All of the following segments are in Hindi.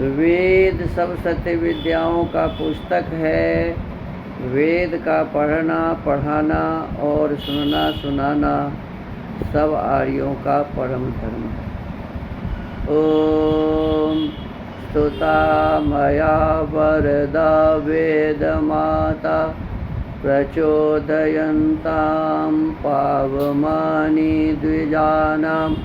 वेद सब सत्य विद्याओं का पुस्तक है। वेद का पढ़ना पढ़ाना और सुनना सुनाना सब आर्यों का परम धर्म है। ओम स्तुता मया वरदा वेद माता प्रचोदयन्तां पावमानि द्विजानाम्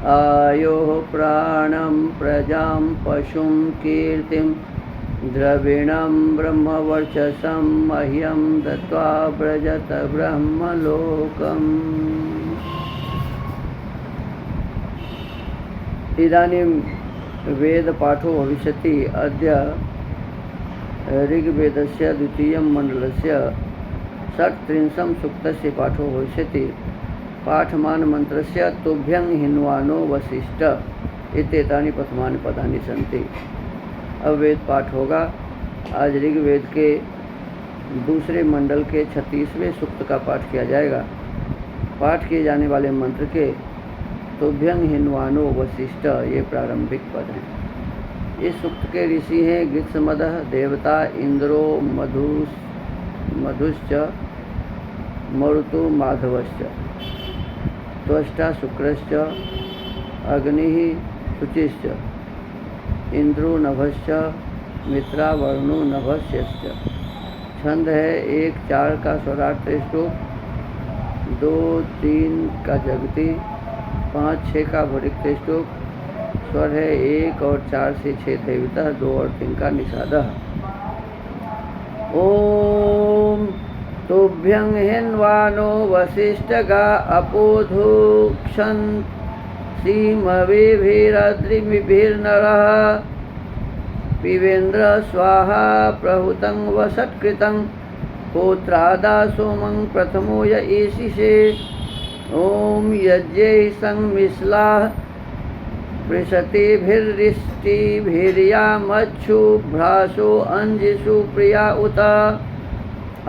आयोः प्राणं प्रजां पशुं कीर्तिं द्रविणं ब्रह्मवर्चसं मह्यं दत्त्वा व्रजत ब्रह्मलोकम्। इदानीं वेदपाठो भविष्यति। अद्य ऋग्वेदस्य द्वितीयं मण्डलस्य षट्त्रिंशं सूक्तस्य पाठो भविष्यति। पाठमान मंत्रस्य तुभ्यं हिन्वानो वसिष्ठ इत्येतानि प्रथमानि पदानि सन्ति। अब वेद पाठ होगा। आज ऋग्वेद के दूसरे मंडल के 36वें सूक्त का पाठ किया जाएगा। पाठ किए जाने वाले मंत्र के तुभ्यं हिन्वानो वसिष्ठ ये प्रारंभिक पद हैं। इस सूक्त के ऋषि हैं ग्रीष्मदः देवता इंद्रो मधुश्च मरुतो माधवश्च त्वष्टा शुक्रश्च अग्निः शुचिश्च इंद्रो नभश्च मित्रा वरुणो नभस्यश्च। छंद है 1-4 का स्वराट श्लोक, 2-3 का जगती, 5-6 का भरिक्त श्लोक। स्वर है 1 और 4 से 6 देवता, 2 और 3 का निषादः। ओम तुभ्यं हिन्वानो वसिष्ठगा अपोधुक्षन् सीमविभिरद्रिमिभिर्नरः पिबेन्द्र स्वाहा प्रहुतं वसत्कृतं होत्रादा सोमं प्रथमो य ईशिषे। ओम यज्ञै संमिश्लाः पृषतिभिर्रिष्टिभिर्यामच्छु भ्रासो अंजिषु प्रिया उत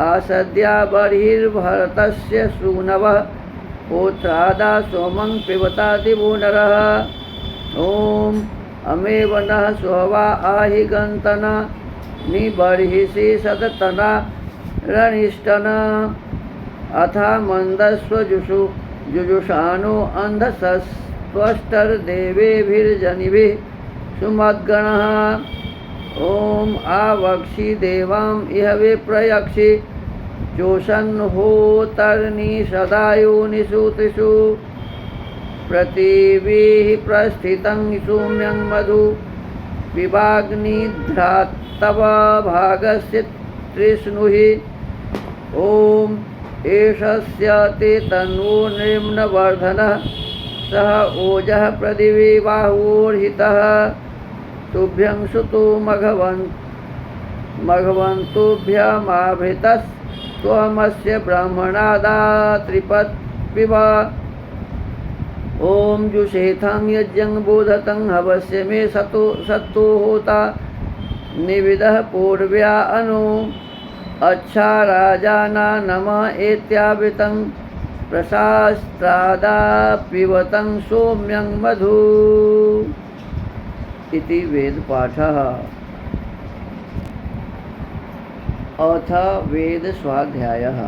आसद्या बर्हिर्भरतस्य सूनवः होत्रादा सोमं पिबता दिवो नरः। ओम अमेव नः सोहवा आहि गन्तना निबर्हिषि सदतना रनिष्टन अथा मंदस्वजुषु जुजुषानो अंधसस्त्वष्टर्देवेभिर्जनिभिः सुमद्गणः। ओम आवक्षि देवां इह विप्रयक्षि जोषन्होतर्नि सदायोनिषु त्रिषु प्रतिभिः प्रस्थितं सौम्यं मधु विवाग्निध्रात्तव भागस्य तृष्णुहि। ओम एषस्य ते तन्वो निम्नवर्धनः सह ओजः प्रदिवि बाहुर्हितः। तुभ्यं सुतो मघवन्तुभ्यमाभृतस्त्वमस्य ब्राह्मणादात्रिपत्पिब। ओम जुषेथं यज्ञं बोधतं हवस्य मे सत्तो होता निविदः पूर्व्या अनु अच्छा राजाना नमः एत्यावृतं प्रशास्त्रादा पिबतं सौम्यं मधु इति वेदपाठः। अथ वेदस्वाध्यायः।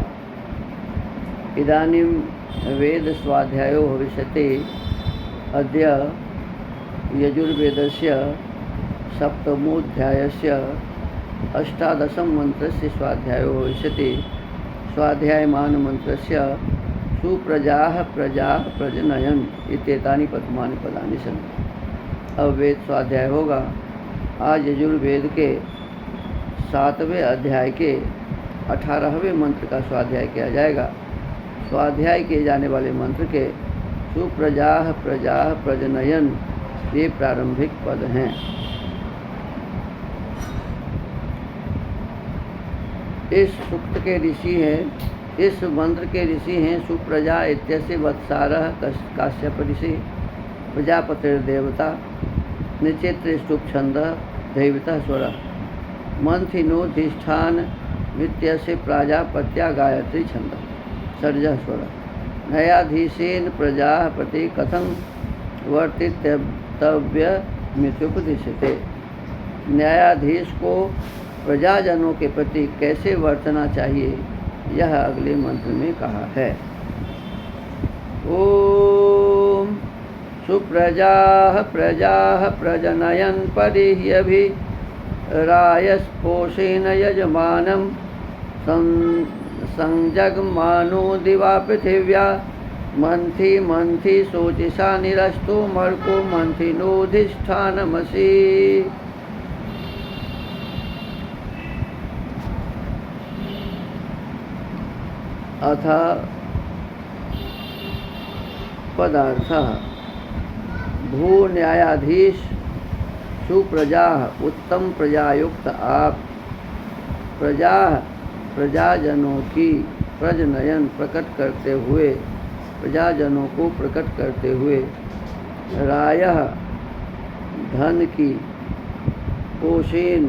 इदानीं वेदस्वाध्यायो भविष्यति। अद्य यजुर्वेदस्य सप्तमोऽध्यायस्य 18 मन्त्रस्य स्वाध्यायो भविष्यति। स्वाध्यायमान मंत्रस्य सुप्रजाः प्रजाः प्रजनयन् इत्येतानि प्रथमानि पदानि सन्ति। अब वेद स्वाध्याय होगा। आज यजुर्वेद के 7वें अध्याय के 18वें मंत्र का स्वाध्याय किया जाएगा। स्वाध्याय किए जाने वाले मंत्र के सुप्रजाः प्रजाः प्रजनयन् ये प्रारंभिक पद हैं। इस सूक्त के ऋषि हैं, इस मंत्र के ऋषि हैं सुप्रजा इत्यस्य वत्सारः काश्यप ऋषि, प्रजापतिर्देवता, निचेत्र स्तुप छंदः दैवतः स्वरः, मंथिनोधिष्ठान इत्यस्य प्राजापत्या गायत्री छंदः सर्जः स्वरः। न्यायाधीशेन प्रजापति कथं वर्तितव्यमित्युपदिश्यते। न्यायाधीश को प्रजाजनों के प्रति कैसे वर्तना चाहिए, यह अगले मंत्र में कहा है। ओम सुप्रजाः प्रजाः प्रजनयन् परिह्यभिरायस्पोषेण यजमानं संजग्मानो दिवा पृथिव्या मंथि मंथि शोचिषा निरस्तो मर्को मंथिनोधिष्ठानमसि। अथ पदार्थः भू न्यायाधीश सुप्रजा उत्तम प्रजायुक्त आप प्रजाजनों की प्रजनयन प्रकट करते हुए प्रजाजनों को प्रकट करते हुए रायः धन की पोषेण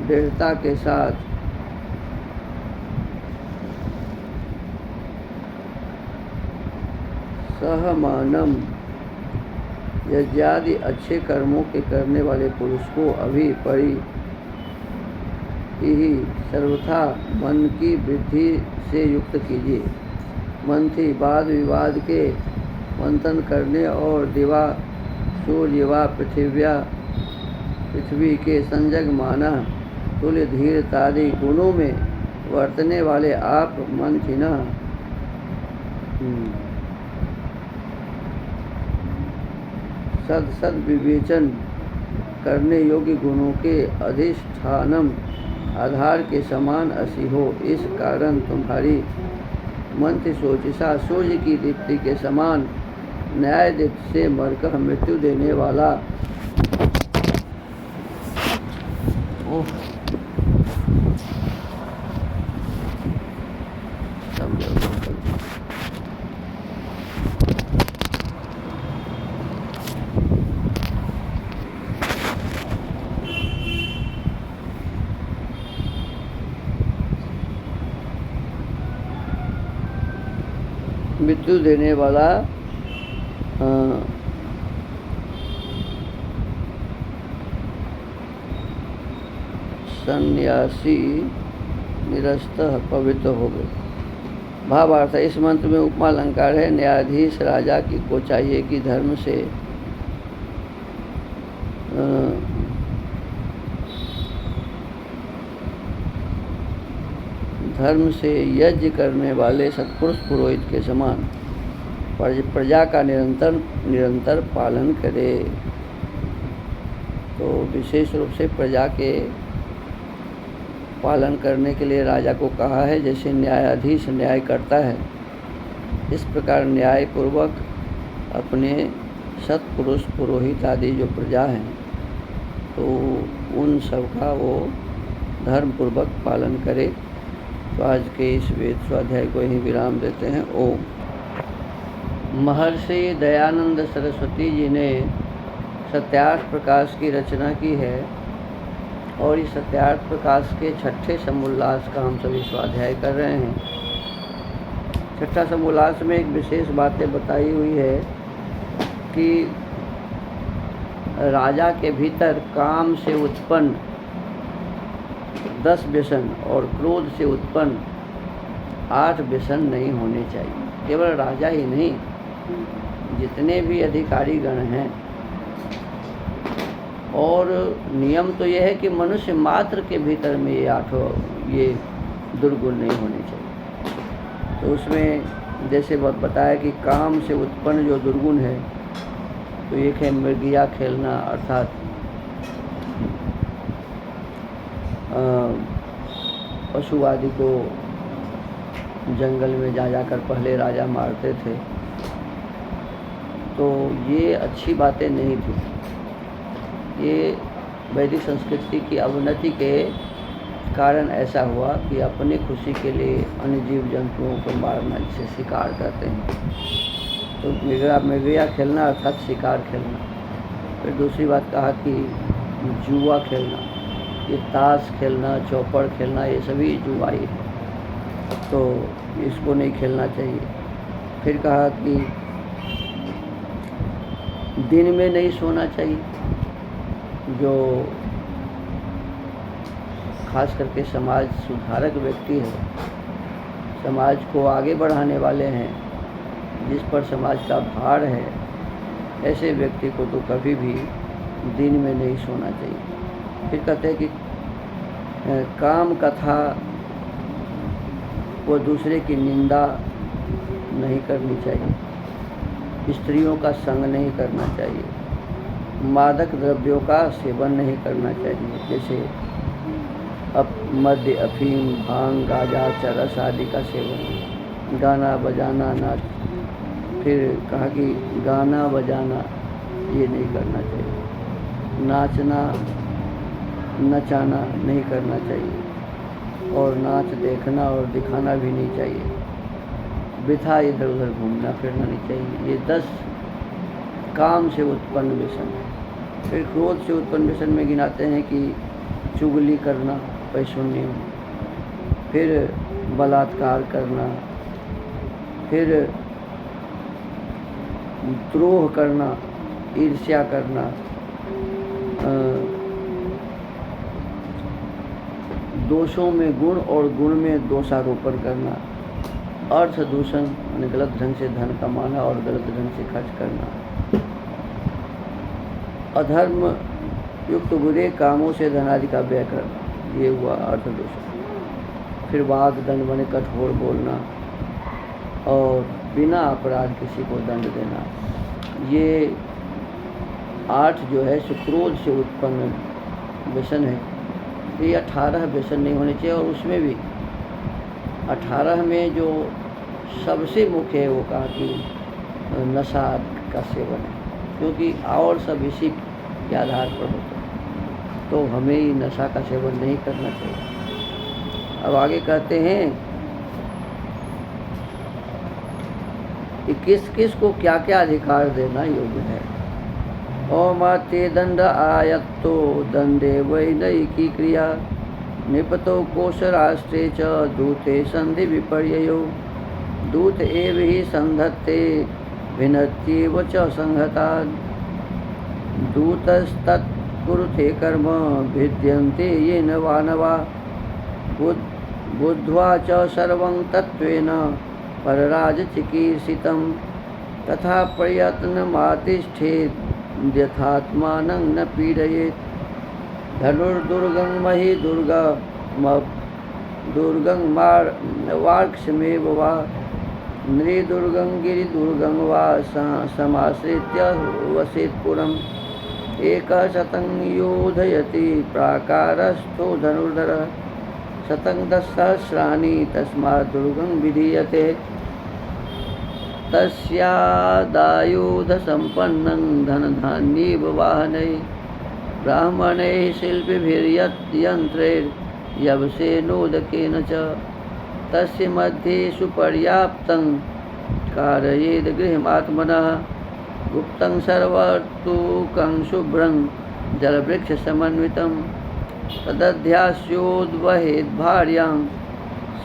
दृढ़ता के साथ सहमानम यज्ञादि अच्छे कर्मों के करने वाले पुरुष को अभी परि ही सर्वथा मन की वृद्धि से युक्त कीजिए। मंथी वाद विवाद के मंथन करने और दिवा सूर्य व पृथ्वी के संजग माना तुल्य धीरतादि गुणों में वर्तने वाले आप मंथिना सद विवेचन करने योग्य गुणों के अधिष्ठानम आधार के समान असी हो। इस कारण तुम्हारी मंत्र सोचिसा सूर्य की दीप्ति के समान न्याय दीप्ति से मरकर मृत्यु देने वाला मृत्यु देने वाला सन्यासी निरस्तः पवित्र हो गए। भावार्थ इस मंत्र में उपमा अलंकार है। न्यायाधीश राजा को चाहिए कि धर्म से यज्ञ करने वाले सत्पुरुष पुरोहित के समान प्रजा का निरंतर पालन करे। तो विशेष रूप से प्रजा के पालन करने के लिए राजा को कहा है। जैसे न्यायाधीश न्याय करता है, इस प्रकार न्याय पूर्वक अपने सत्पुरुष पुरोहित आदि जो प्रजा हैं तो उन सब का वो धर्म पूर्वक पालन करे। तो आज के इस वेद स्वाध्याय को यहीं विराम देते हैं। ओम। महर्षि दयानंद सरस्वती जी ने सत्यार्थ प्रकाश की रचना की है और इस सत्यार्थ प्रकाश के छठे समोल्लास का हम सभी स्वाध्याय कर रहे हैं। छठा समोल्लास में एक विशेष बातें बताई हुई है कि राजा के भीतर काम से उत्पन्न 10 व्यसन और क्रोध से उत्पन्न 8 व्यसन नहीं होने चाहिए। केवल राजा ही नहीं, जितने भी अधिकारी गण हैं। और नियम तो यह है कि मनुष्य मात्र के भीतर में ये दुर्गुण नहीं होने चाहिए। तो उसमें जैसे बताया कि काम से उत्पन्न जो दुर्गुण है तो एक है मृगिया खेलना, अर्थात पशु आदि को जंगल में जाकर पहले राजा मारते थे। तो ये अच्छी बातें नहीं थी। ये वैदिक संस्कृति की अवनति के कारण ऐसा हुआ कि अपनी खुशी के लिए अन्य जीव जंतुओं को मारना, जिसे शिकार कहते हैं। तो मृगया खेलना अर्थात शिकार खेलना। फिर दूसरी बात कहा कि जुआ खेलना, ये ताश खेलना, चौपड़ खेलना, ये सभी जुआ ही है, तो इसको नहीं खेलना चाहिए। फिर कहा कि दिन में नहीं सोना चाहिए। जो खास करके समाज सुधारक व्यक्ति है, समाज को आगे बढ़ाने वाले हैं, जिस पर समाज का भार है, ऐसे व्यक्ति को तो कभी भी दिन में नहीं सोना चाहिए। फिर कहते हैं कि काम कथा वो दूसरे की निंदा नहीं करनी चाहिए, स्त्रियों का संग नहीं करना चाहिए, मादक द्रव्यों का सेवन नहीं करना चाहिए, जैसे मद्य, अफीम, भांग, गांजा, चरस आदि का सेवन, गाना बजाना, नाच। फिर कहा कि गाना बजाना ये नहीं करना चाहिए, नाचना नचाना नहीं करना चाहिए, और नाच देखना और दिखाना भी नहीं चाहिए, वृथा इधर उधर घूमना फिरना नहीं चाहिए। ये 10 काम से उत्पन्न व्यसन है। फिर क्रोध से उत्पन्न व्यसन में गिनाते हैं कि चुगली करना, पैशून्य, फिर बलात्कार करना, फिर द्रोह करना, ईर्ष्या करना, दोषों में गुण और गुण में दोषारोपण करना, अर्थ दूषण यानी गलत ढंग से धन कमाना और गलत ढंग से खर्च करना, अधर्म युक्त बुरे कामों से धनादि का व्यय करना, ये हुआ अर्थ दूषण। फिर वाद दंड बने कठोर बोलना और बिना अपराध किसी को दंड देना, ये 8 जो है क्रोध से उत्पन्न व्यसन है। ये 18 व्यसन नहीं होने चाहिए, और उसमें भी 18 में जो सबसे मुख्य है वो कहा कि नशा का सेवन है, क्योंकि और सब इसी के आधार पर होता है, तो हमें ही नशा का सेवन नहीं करना चाहिए। अब आगे कहते हैं कि किस किस को क्या क्या अधिकार देना योग्य है। ओमाते दंड आयत्तो दंडे वैनयिकी क्रिया निपतो कोशराष्ट्रे च दूते संधि विपर्ययो दूत एव ही संधत्ते भिन्नत्येव च संहतात् दूतस्तत्कुरुते कर्म भिद्यन्ते येन वानवा बुद्ध्वा च सर्वं तत्त्वेन परराजचिकीर्षितं तथा प्रयत्नमातिष्ठेत् यथात्मानं न पीडयेत् धनुर्दुर्गं महि दुर्गं वार्क्ष्मेव वा नृदुर्गं गिरिदुर्गं वा समाश्रित्य वसेत् पुरम् एकः शतं योधयति प्राकारस्थो धनुर्धरः शतं 10,000 तस्मात् दुर्गं विधीयते तस्यादायुधसम्पन्नं धनधान्येव वाहनैः ब्राह्मणैः शिल्पिभिर्यन्त्रैर्यवसेनोदकेन च तस्य मध्ये सुपर्याप्तं कारयेद् गृहमात्मनः गुप्तं सर्वतुकं शुभ्रं जलवृक्षसमन्वितं तदध्यास्योद्वहेद् भार्यां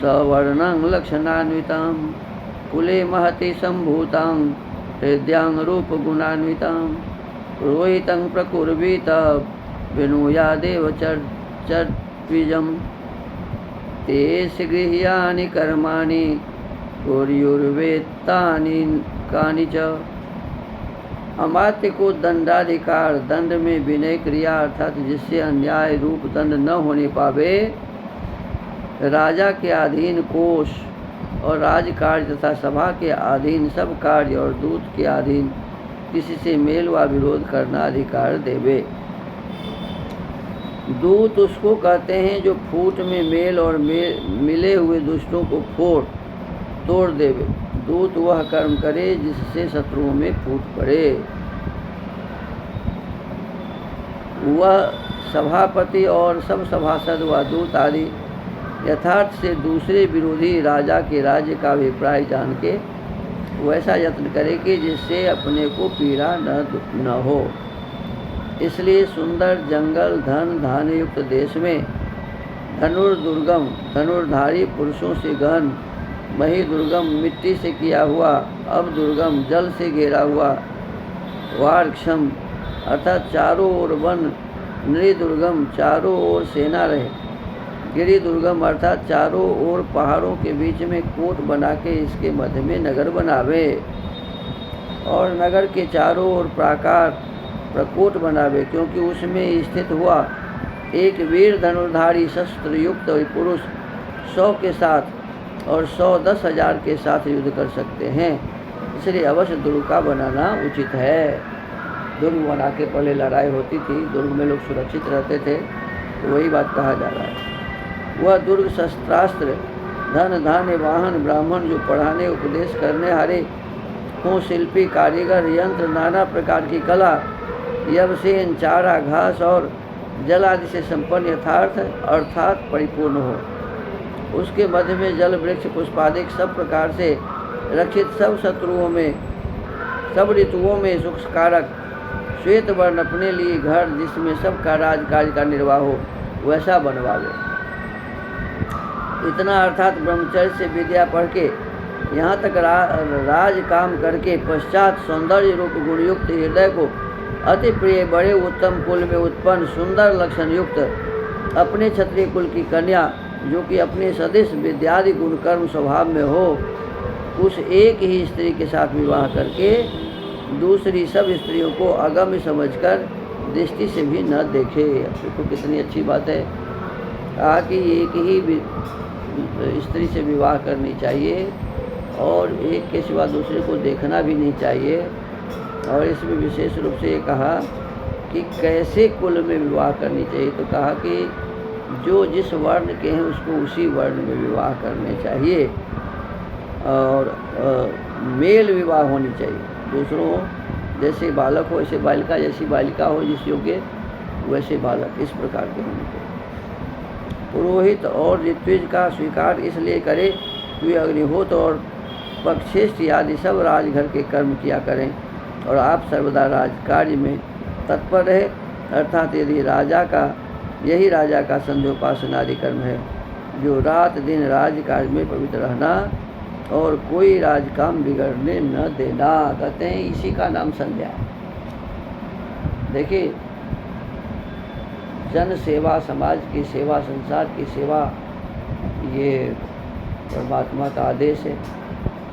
सवर्णं लक्षणान्वितां कुले महति सम्भूतां हृद्यां रूपगुणान्वितां पुरोहितं प्रकुर्वीत विनुयादेव चर्त्विजं तेषु गृह्यानि कर्माणि कुर्युर्वेत्तानि कानि च। अमात्य को दंडाधिकार, दंड में विनय क्रिया अर्थात जिससे अन्याय रूप दंड न होने पावे, राजा के अधीन कोष और राजकार्य तथा सभा के अधीन सब कार्य और दूत के अधीन किसी से मेल व विरोध करना अधिकार देवे। दूत उसको कहते हैं जो फूट में मेल और मिले हुए दुष्टों को तोड़ देवे। दूत वह कर्म करे जिससे शत्रुओं में फूट पड़े। वह सभापति और सब सभासद व दूत आदि यथार्थ से दूसरे विरोधी राजा के राज्य का अभिप्राय जान के वैसा यत्न करे कि जिससे अपने को पीड़ा न हो। इसलिए सुंदर जंगल धन धान्य युक्त देश में धनुर्दुर्गम धनुर्धारी पुरुषों से गहन, मही दुर्गम मिट्टी से किया हुआ, अब दुर्गम जल से घेरा हुआ, वार्क्षम अर्थात चारों ओर वन, नृदुर्गम चारों ओर सेना रहे, गिरि दुर्गम अर्थात चारों ओर पहाड़ों के बीच में कोट बना के इसके मध्य में नगर बनावे, और नगर के चारों ओर प्राकार प्रकोट बनावे, क्योंकि उसमें स्थित हुआ एक वीर धनुर्धारी शस्त्र युक्त पुरुष 100 के साथ और 100 10,000 के साथ युद्ध कर सकते हैं, इसलिए अवश्य दुर्ग का बनाना उचित है। दुर्ग बना के पहले लड़ाई होती थी, दुर्ग में लोग सुरक्षित रहते थे, तो वही बात कहा जा रहा है। वह दुर्ग शस्त्रास्त्र धन धान्य वाहन ब्राह्मण जो पढ़ाने उपदेश करने हारे हों, शिल्पी कारीगर यंत्र नाना प्रकार की कला यवसेन चारा घास और जल आदि से संपन्न यथार्थ अर्थात परिपूर्ण हो। उसके मध्य में जल वृक्ष पुष्पादिक सब प्रकार से रक्षित, सब शत्रुओं में सब ऋतुओं में सुखकारक श्वेत वर्ण अपने लिए घर जिसमें सब का राजकार्य का निर्वाह हो वैसा बनवावे। इतना अर्थात ब्रह्मचर्य से विद्या पढ़ के यहाँ तक राज काम करके पश्चात सौंदर्य रूप गुणयुक्त हृदय को अति प्रिय बड़े उत्तम कुल में उत्पन्न सुंदर लक्षण युक्त अपने क्षत्रिय कुल की कन्या जो कि अपने सदृश विद्यादि गुण कर्म स्वभाव में हो, उस एक ही स्त्री के साथ विवाह करके दूसरी सब स्त्रियों को अगम्य समझकर दृष्टि से भी न देखे। देखो कितनी अच्छी बात है, कहा कि एक ही स्त्री से विवाह करनी चाहिए और एक के सिवा दूसरे को देखना भी नहीं चाहिए। और इसमें विशेष रूप से ये कहा कि कैसे कुल में विवाह करनी चाहिए, तो कहा कि जो जिस वर्ण के हैं उसको उसी वर्ण में विवाह करने चाहिए, और मेल विवाह होनी चाहिए। दूसरों जैसे बालक हो ऐसे बालिका, जैसी बालिका हो जिस योग्य वैसे बालक, इस प्रकार के होने चाहिए। पुरोहित और ऋत्विज का स्वीकार इसलिए करे कि अग्निहोत्र और पक्षेष्ठ आदि सब राजघर के कर्म किया करें और आप सर्वदा राज कार्य में तत्पर रहे। अर्थात यदि राजा का यही राजा का संध्योपासनादि कर्म है, जो रात दिन राज कार्य में पवित्र रहना और कोई राजकाम बिगड़ने न देना, कहते हैं इसी का नाम संध्या है। देखिए, जन सेवा, समाज की सेवा, संसार की सेवा, ये परमात्मा का आदेश है,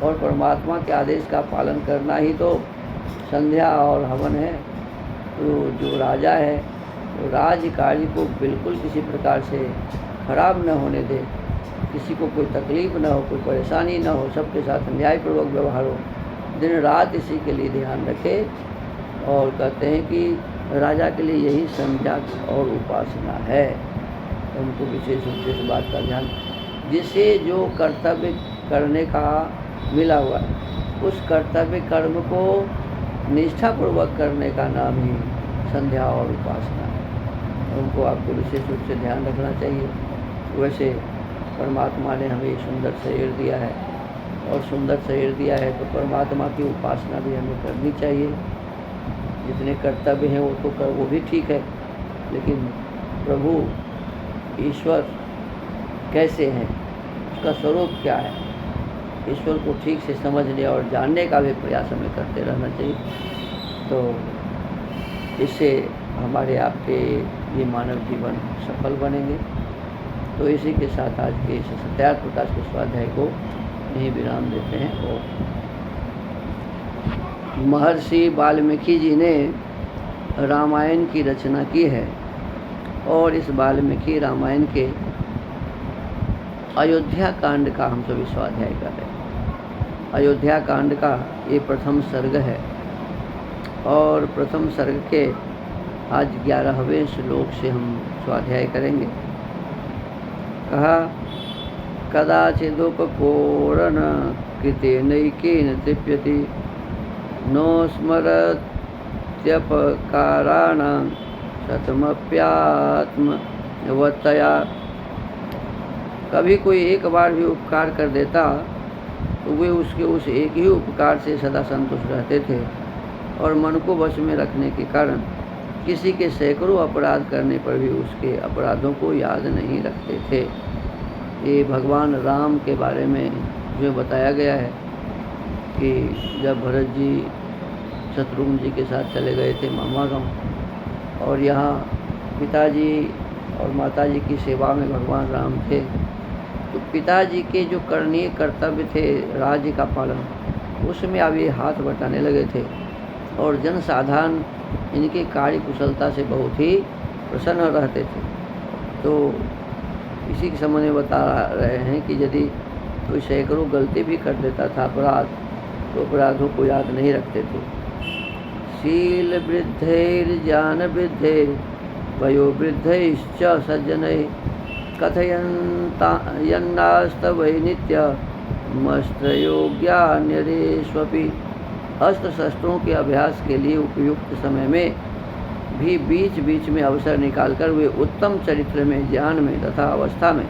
और परमात्मा के आदेश का पालन करना ही तो संध्या और हवन है। तो जो राजा है वो राज कार्य को बिल्कुल किसी प्रकार से खराब न होने दे, किसी को कोई तकलीफ न हो, कोई परेशानी न हो, सबके साथ न्यायपूर्वक व्यवहार हो, दिन रात इसी के लिए ध्यान रखे। और कहते हैं कि राजा के लिए यही संध्या और उपासना है। उनको विशेष रूप से इस बात का ध्यान, जिसे जो कर्तव्य करने का मिला हुआ है उस कर्तव्य कर्म को निष्ठापूर्वक करने का नाम ही संध्या और उपासना है। उनको आपको विशेष रूप से ध्यान रखना चाहिए। वैसे परमात्मा ने हमें सुंदर शरीर दिया है, और सुंदर शरीर दिया है तो परमात्मा की उपासना भी हमें करनी चाहिए। जितने कर्तव्य हैं वो तो कर, वो भी ठीक है, लेकिन प्रभु ईश्वर कैसे हैं, उसका स्वरूप क्या है, ईश्वर को ठीक से समझने और जानने का भी प्रयास हमें करते रहना चाहिए। तो इससे हमारे आपके ये मानव जीवन सफल बनेंगे। तो इसी के साथ आज के इस सत्यार्थ प्रकाश के स्वाध्याय को यहीं विराम देते हैं। और महर्षि वाल्मीकि जी ने रामायण की रचना की है, और इस वाल्मीकि रामायण के अयोध्या कांड का हम सभी स्वाध्याय कर रहे हैं। अयोध्या कांड का ये प्रथम सर्ग है, और प्रथम सर्ग के आज 11वें श्लोक से हम स्वाध्याय करेंगे। कहा, कदाचिदुपकोरण कृतेनैकेन तृप्यति नो स्मरत्यपकाराणां शतमप्यात्मवत्तया। कभी कोई एक बार भी उपकार कर देता तो वे उसके उस एक ही उपकार से सदा संतुष्ट रहते थे, और मन को वश में रखने के कारण किसी के सैकड़ों अपराध करने पर भी उसके अपराधों को याद नहीं रखते थे। ये भगवान राम के बारे में जो बताया गया है कि जब भरत जी शत्रुघ्न जी के साथ चले गए थे मामा गाँव, और यहाँ पिताजी और माता जी की सेवा में भगवान राम थे। तो पिताजी के जो करणीय कर्तव्य थे राज्य का पालन, उसमें अब ये हाथ बटाने लगे थे और जनसाधारण इनके कार्य कुशलता से बहुत ही प्रसन्न रहते थे। तो इसी के संबंध में बता रहे हैं कि यदि कोई सैकड़ों गलती भी कर देता था अपराध, तो अपराधों को याद नहीं रखते थे। शील वृद्धैर्ज्ञान वृद्धैर् वयोवृद्धैश्च सज्जनैः कथयन्नास्तवै नित्यमस्त्रयोग्यान्यरेष्वपि। अस्त्र शस्त्रों के अभ्यास के लिए उपयुक्त समय में भी बीच बीच में अवसर निकालकर वे उत्तम चरित्र में, ज्ञान में तथा अवस्था में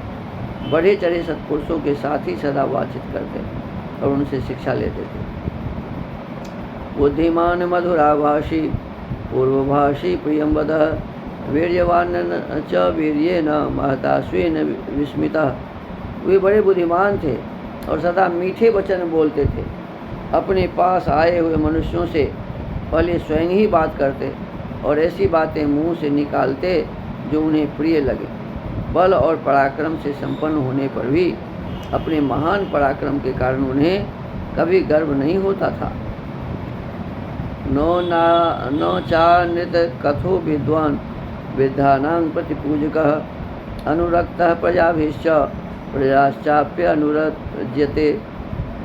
बढ़े चढ़े सत्पुरुषों के साथ ही सदा बातचीत करते और उनसे शिक्षा लेते थे। बुद्धिमान मधुराभाषी पूर्वभाषी प्रियंवदः वीर्यवान च वीर्येन महता स्वेन विस्मितः। वे बड़े बुद्धिमान थे और सदा मीठे वचन बोलते थे। अपने पास आए हुए मनुष्यों से पहले स्वयं ही बात करते और ऐसी बातें मुंह से निकालते जो उन्हें प्रिय लगे। बल और पराक्रम से संपन्न होने पर भी अपने महान पराक्रम के कारण उन्हें कभी गर्व नहीं होता था। न चानृत कथो विद्वान वृद्धानां प्रतिपूजकः अनुरक्तः प्रजाभिश्च प्रजाश्चाप्य अनुरज्यते।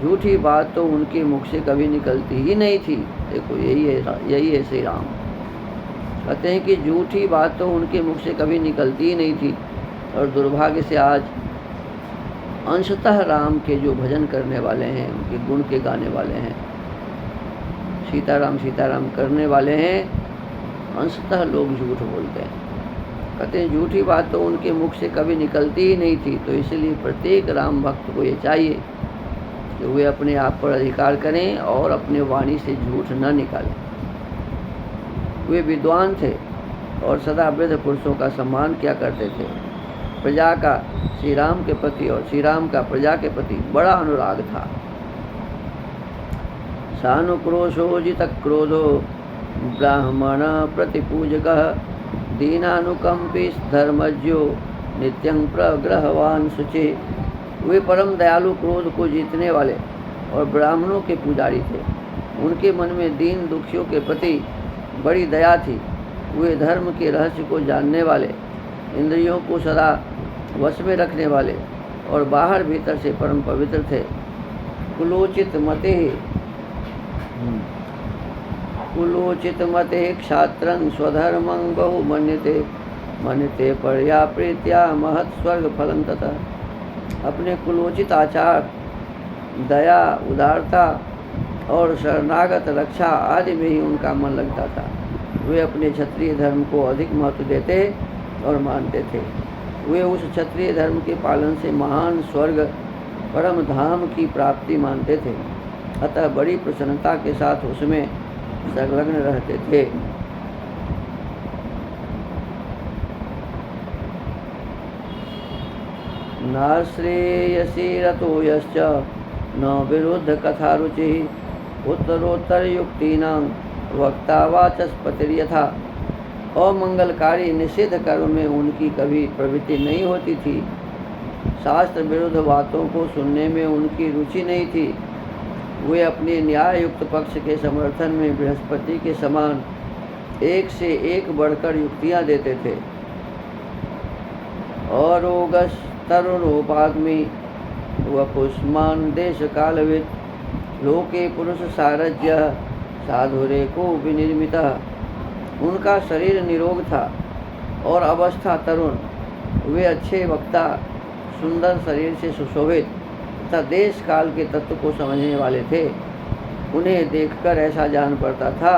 झूठी बात तो उनके मुख से कभी निकलती ही नहीं थी। देखो यही है श्री राम। कहते हैं कि झूठी बात तो उनके मुख से कभी निकलती ही नहीं थी। और दुर्भाग्य से आज अंशतः राम के जो भजन करने वाले हैं, उनके गुण के गाने वाले हैं, सीताराम सीताराम करने वाले हैं, अंशतः लोग झूठ बोलते हैं। कहते हैं झूठी बात तो उनके मुख से कभी निकलती ही नहीं थी। तो इसलिए प्रत्येक राम भक्त को ये चाहिए कि वे अपने आप पर अधिकार करें और अपने वाणी से झूठ न निकालें। वे विद्वान थे और सदा वृद्ध पुरुषों का सम्मान किया करते थे। प्रजा का श्री राम के प्रति और श्री राम का प्रजा के प्रति बड़ा अनुराग था। सानुक्रोशोजित क्रोधो ब्राह्मण प्रतिपूजकः दीनानुकंपी धर्मज्ञो नित्यं प्रग्रहवान शुचि। वे परम दयालु, क्रोध को जीतने वाले और ब्राह्मणों के पुजारी थे। उनके मन में दीन दुखियों के प्रति बड़ी दया थी। वे धर्म के रहस्य को जानने वाले, इंद्रियों को सदा वश में रखने वाले और बाहर भीतर से परम पवित्र थे। कुलोचित मते क्षात्रं स्वधर्मं बहु मन्यते परया प्रीत्या महत् स्वर्ग फलं ततः। अपने कुलोचित आचार, दया, उदारता और शरणागत रक्षा आदि में ही उनका मन लगता था। वे अपने क्षत्रिय धर्म को अधिक महत्व देते और मानते थे। वे उस क्षत्रिय धर्म के पालन से महान स्वर्ग, परम धाम की प्राप्ति मानते थे। अतः बड़ी प्रसन्नता के साथ उसमें संलग्न रहते थे। नाश्रेयसी रतो यश्च न विरुद्ध कथा रुचि उत्तरोत्तर युक्तीनां वक्ता वाचस्पतिर्यथा। अमंगलकारी निषिद्ध कर्म में उनकी कभी प्रवृत्ति नहीं होती थी। शास्त्र विरुद्ध बातों को सुनने में उनकी रुचि नहीं थी। वे अपने न्याय युक्त पक्ष के समर्थन में बृहस्पति के समान एक से एक बढ़कर युक्तियां देते थे। अरोगस तरुणोपाग्नि वपुष्मान देश कालविद लोके पुरुष सारज्य साधुरे को विनिर्मिता। उनका शरीर निरोग था और अवस्था तरुण। वे अच्छे वक्ता, सुंदर शरीर से सुशोभित तथा देश काल के तत्व को समझने वाले थे। उन्हें देखकर ऐसा जान पड़ता था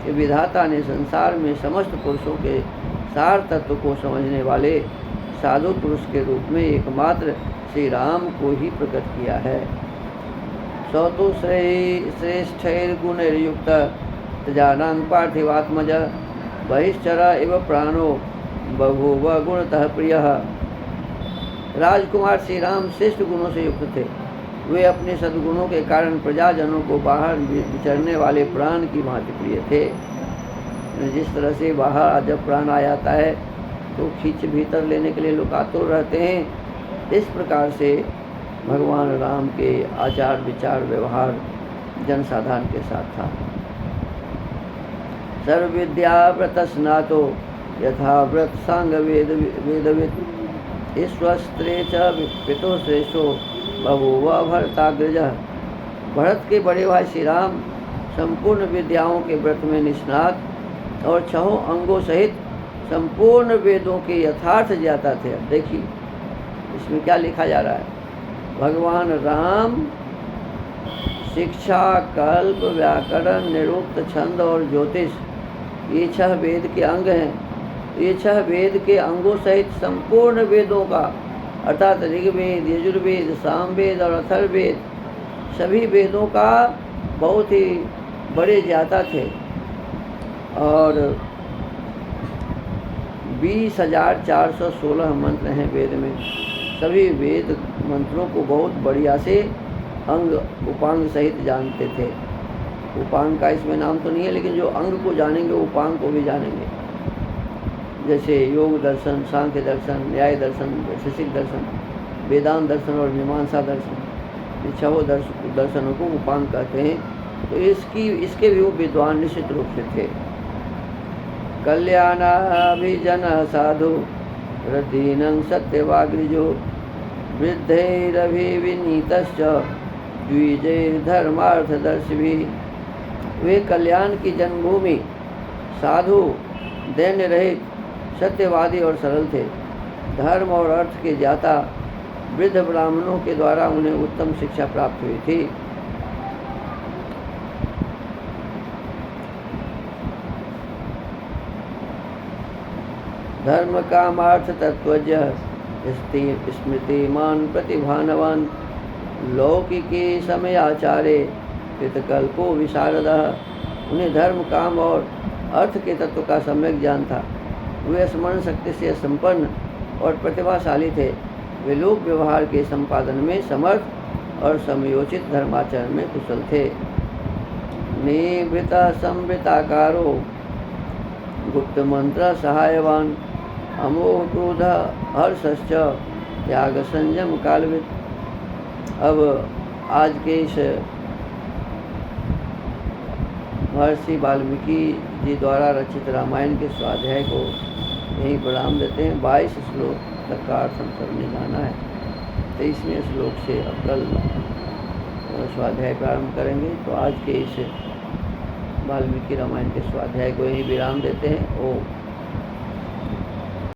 कि विधाता ने संसार में समस्त पुरुषों के सार तत्व को समझने वाले साधु पुरुष के रूप में एकमात्र श्री राम को ही प्रकट किया है। सौ तो श्रेष्ठैर्गुणैर्युक्त प्रजानां पार्थिवात्मज बहिश्चर एवं प्राणो बभूव गुणतः प्रियः। राजकुमार श्री राम श्रेष्ठ गुणों से युक्त थे। वे अपने सद्गुणों के कारण प्रजाजनों को बाहर विचरने वाले प्राण की भांति प्रिय थे। जिस तरह से बाहर जब प्राण आ जाता है को खींच भीतर लेने के लिए लोग आतुर रहते हैं। इस प्रकार से भगवान राम के आचार विचार व्यवहार जनसाधारण के साथ था। सर्व विद्या व्रत स्नातो यथा व्रत सांग वेदविद ईश्वस्त्रे च पितो श्रेष्ठो बभूव भरताग्रजः। भरत के बड़े भाई श्री राम संपूर्ण विद्याओं के व्रत में निष्णात और छहों अंगों सहित संपूर्ण वेदों के यथार्थ ज्ञाता थे। देखिए इसमें क्या लिखा जा रहा है, भगवान राम शिक्षा, कल्प, व्याकरण, निरुक्त, छंद और ज्योतिष ये 6 वेद के अंग हैं। ये 6 वेद के अंगों सहित संपूर्ण वेदों का अर्थात ऋग्वेद, यजुर्वेद, सामवेद और अथर्ववेद सभी वेदों का बहुत ही बड़े ज्ञाता थे। और 20,416 मंत्र हैं वेद में। सभी वेद मंत्रों को बहुत बढ़िया से अंग उपांग सहित जानते थे। उपांग का इसमें नाम तो नहीं है, लेकिन जो अंग को जानेंगे उपांग को भी जानेंगे। जैसे योग दर्शन, सांख्य दर्शन, न्याय दर्शन, वैशेषिक दर्शन, वेदांत दर्शन और मीमांसा दर्शन, ये 6 दर्शनों को उपांग कहते हैं। तो इसके भी वो विद्वान निश्चित रूप से थे। कल्याणाभिजन साधु रदीनं सत्यवाग्रिजो वृद्धैरभिविनीतश्च द्विजैर्धर्मार्थदर्शिभिः। वे कल्याण की जन्मभूमि, साधु, दैन्य रहित, सत्यवादी और सरल थे। धर्म और अर्थ के ज्ञाता वृद्ध ब्राह्मणों के द्वारा उन्हें उत्तम शिक्षा प्राप्त हुई थी। धर्म कामार्थ तत्वज्ञ स्मृतिमान प्रतिभानवान लौकिके समयाचारे कृतकल्पो विशारदः। उन्हें धर्म, काम और अर्थ के तत्व का सम्यक ज्ञान था। वे स्मरण शक्ति से संपन्न और प्रतिभाशाली थे। वे लोक व्यवहार के संपादन में समर्थ और समयोचित धर्माचरण में कुशल थे। निवृत संवृताकारो गुप्त मंत्र सहायवान अमोह क्रोध हर्षश्च त्याग संयम कालविद। अब आज के इस महर्षि वाल्मीकि जी द्वारा रचित रामायण के स्वाध्याय को यहीं विराम देते हैं। 22 श्लोक तक का अर्थ हम करने जाना है। 23वें श्लोक से अब कल स्वाध्याय प्रारंभ करेंगे। तो आज के इस वाल्मीकि रामायण के स्वाध्याय को यहीं विराम देते हैं। ओम